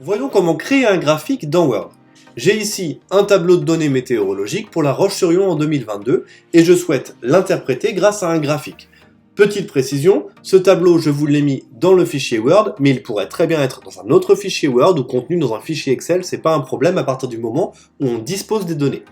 Voyons comment créer un graphique dans Word. J'ai ici un tableau de données météorologiques pour la Roche-sur-Yon en 2022 et je souhaite l'interpréter grâce à un graphique. Petite précision, ce tableau je vous l'ai mis dans le fichier Word, mais il pourrait très bien être dans un autre fichier Word ou contenu dans un fichier Excel, c'est pas un problème à partir du moment où on dispose des données.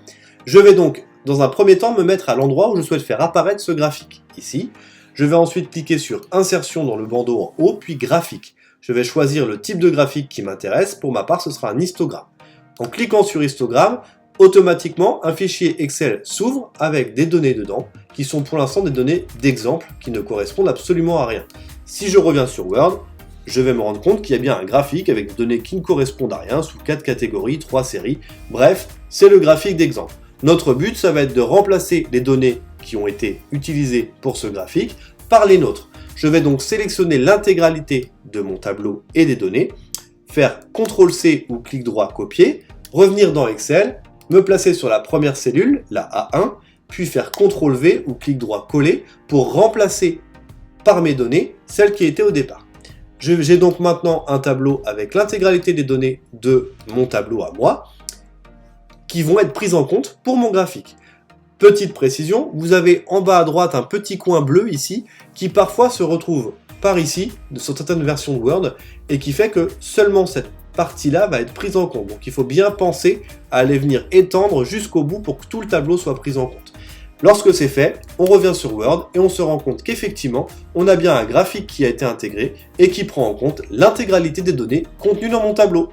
Je vais donc dans un premier temps me mettre à l'endroit où je souhaite faire apparaître ce graphique, ici. Je vais ensuite cliquer sur Insertion dans le bandeau en haut, puis Graphique. Je vais choisir le type de graphique qui m'intéresse, pour ma part ce sera un histogramme. En cliquant sur histogramme, automatiquement un fichier Excel s'ouvre avec des données dedans, qui sont pour l'instant des données d'exemple, qui ne correspondent absolument à rien. Si je reviens sur Word, je vais me rendre compte qu'il y a bien un graphique avec des données qui ne correspondent à rien, sous 4 catégories, 3 séries, bref, c'est le graphique d'exemple. Notre but, ça va être de remplacer les données qui ont été utilisées pour ce graphique par les nôtres. Je vais donc sélectionner l'intégralité de mon tableau et des données, faire CTRL-C ou clic droit copier, revenir dans Excel, me placer sur la première cellule, la A1, puis faire CTRL-V ou clic droit coller pour remplacer par mes données celles qui étaient au départ. J'ai donc maintenant un tableau avec l'intégralité des données de mon tableau à moi, qui vont être prises en compte pour mon graphique. Petite précision, vous avez en bas à droite un petit coin bleu ici, qui parfois se retrouve par ici, sur certaines versions de Word, et qui fait que seulement cette partie-là va être prise en compte. Donc il faut bien penser à aller venir étendre jusqu'au bout pour que tout le tableau soit pris en compte. Lorsque c'est fait, on revient sur Word et on se rend compte qu'effectivement, on a bien un graphique qui a été intégré et qui prend en compte l'intégralité des données contenues dans mon tableau.